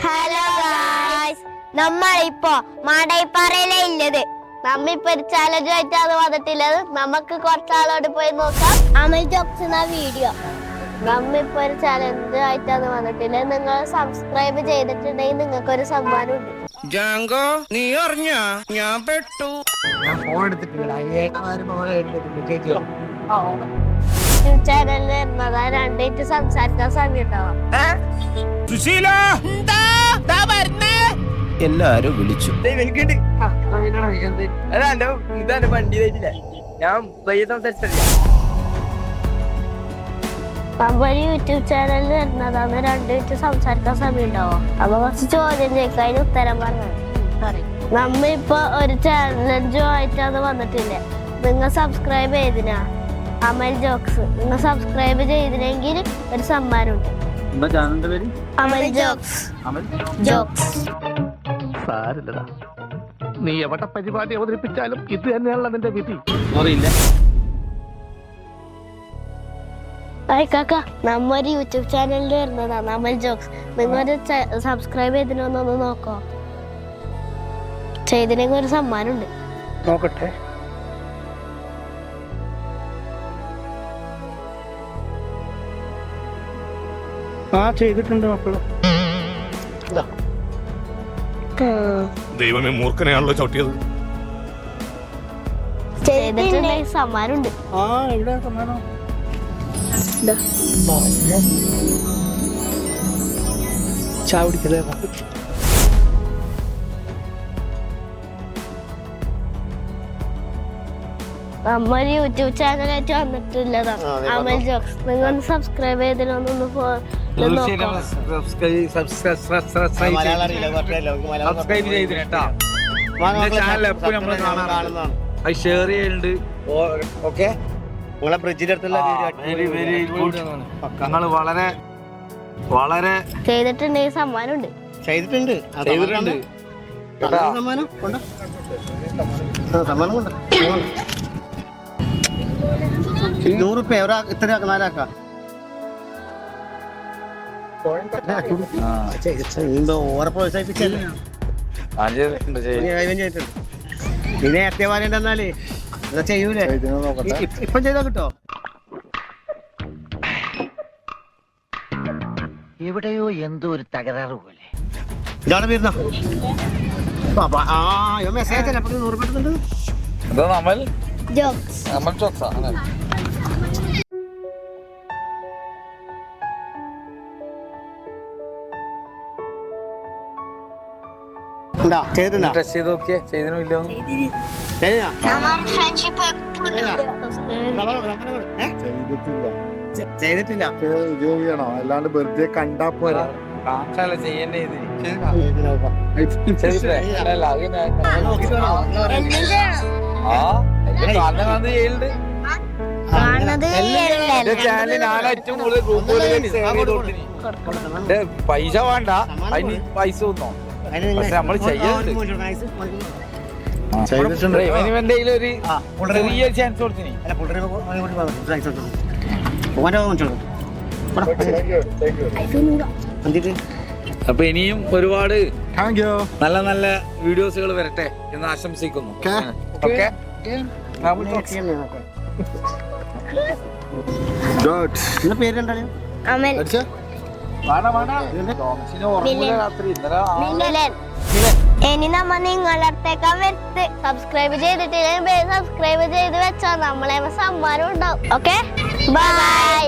Hello guys, നമ്മളിപ്പോ മാടായിപ്പാറയിലേ ഉള്ളത്. നമ്മിപ്പോ ഒരു ചാലഞ്ചുമായിട്ടാണ് വന്നിട്ടുള്ളത്. നമുക്ക് കുറച്ചാളോട് പോയി നോക്കാം. അമൽ ജോക്സ് എന്ന വീഡിയോ നമ്മിപ്പോ ഒരു ചാലഞ്ച് ആയിട്ടാണ് വന്നിട്ടുള്ളത്. നിങ്ങൾ സബ്സ്ക്രൈബ് ചെയ്തിട്ടുണ്ടെങ്കിൽ നിങ്ങൾക്ക് ഒരു സമ്മാനം ഉണ്ട്. ജാങ്കോ, നീ അറിഞ്ഞ ഞാൻ പെട്ടു. ഞാൻ ഫോൺ എടുത്തിട്ടില്ല. ചാനലിൽ വരുന്നതാ രണ്ടായിട്ട് സംസാരിക്കാൻ സമയം ഉണ്ടാവാം. എല്ലാരും വിളിച്ചു. ഇതാണ് വണ്ടി തരില്ല. ഞാൻ സംസാരിച്ചില്ല. നമ്മള് യൂട്യൂബ് ചാനലിൽ വരുന്നതാണ് രണ്ടായിട്ട് സംസാരിക്കാൻ സമയം ഉണ്ടാവാം. അപ്പൊ കുറച്ച് ചോദ്യം ചോദിക്കാം, അതിന് ഉത്തരം പറഞ്ഞു. നമ്മ ഇപ്പൊ ഒരു ചാലഞ്ചും ആയിട്ടാണ് വന്നിട്ടില്ല. നിങ്ങൾ സബ്സ്ക്രൈബ് ചെയ്തിനാ അമൽ ജോക്സ്. നിങ്ങൾ സബ്സ്ക്രൈബ് ചെയ്തിനെങ്കിൽ ഒരു സമ്മാനമുണ്ട്. അമൽ ജോക്സ്. സാരില്ലടാ, നീ എവിടെ പരിപാടി അവതരിപ്പിച്ചാലും ഇത് തന്നെയാണല്ലോ നിന്റെ വിധി. കാക്ക, നമ്മ ഒരു യൂട്യൂബ് ചാനലിൽ വരുന്നതാണ് അമൽ ജോക്സ്. നിങ്ങളൊരു സബ്സ്ക്രൈബ് ചെയ്തിനൊന്നൊന്ന് നോക്കോ. ചെയ്തിനെങ്കിൽ ഒരു സമ്മാനമുണ്ട്. നോക്കട്ടെ. ചെയ്തിട്ടുണ്ട് മക്കള്. ദൈവമേ, മൂർഖനെയാണല്ലോ ചവിട്ടിയത്. ചെയ്തിട്ടുണ്ടെങ്കിൽ സമ്മാനമുണ്ട്. എവിടെ സമ്മാനം? ചാവടിക്കലേ. നമ്മ ഒരു യൂട്യൂബ് ചാനലായിട്ട് വന്നിട്ടുള്ളതാണ് അമൽ ജോക്സ്. നിങ്ങൾ സബ്സ്ക്രൈബ് ചെയ്തിനൊന്നൊന്ന് ഷെയർ ചെയ്യുന്നുണ്ട്. ഓക്കെ, നിങ്ങളെ ബ്രിഡ്ജിന്റെ അടുത്തുള്ള വെരി ഗുഡ്. ഞങ്ങൾ വളരെ വളരെ ചെയ്തിട്ടുണ്ടെങ്കിൽ സമ്മാനമുണ്ട്. ചെയ്തിട്ടുണ്ട്. സമ്മാനം കൊണ്ട് സമ്മാനം കൊണ്ട് 100 രൂപ ഇത്ര നാലാക്കാം. ഓരെ പ്രോത്സാഹിപ്പിച്ചല്ലേ. പിന്നെ എത്തിയവാനുണ്ടെന്നാലേ ചെയ്യൂലേ. ഇപ്പം ചെയ്താ കിട്ടോ? എവിടെയോ എന്തോ ഒരു തകരാറ് പോലെ. ഇതാണ് വരുന്ന മെസ്സേജ് 100 രൂപ എടുത്തുണ്ട്. ജോക്സ്. ചെയ്തിട്ടുണ്ടോ? ചെയ്തിട്ടില്ല. ചെയ്യണോ? അല്ലാണ്ട് വെറുതെ കണ്ടാ പോരാ. ചെയ്യണ്ടേ. പൈസ വേണ്ട, അതിന് പൈസ ഒന്നോ പക്ഷെ നമ്മള് ചെയ്യണ്ട്. ഇവന്റെ ഒരു ചെറിയ ചാൻസ് കൊടുത്തിനി. അപ്പൊ ഇനിയും ഒരുപാട് നല്ല നല്ല വീഡിയോസുകൾ വരട്ടെ എന്ന് ആശംസിക്കുന്നു. പേരുണ്ടല്ലോ അമൽ. ഇനി നമ്മ നിങ്ങളുടെ അടുത്തേക്കാ വരുത്ത്. സബ്സ്ക്രൈബ് ചെയ്തിട്ടില്ലെങ്കിൽ സബ്സ്ക്രൈബ് ചെയ്ത് വെച്ചാൽ നമ്മളെ സമ്മാനം ഉണ്ടാവും. Okay, by.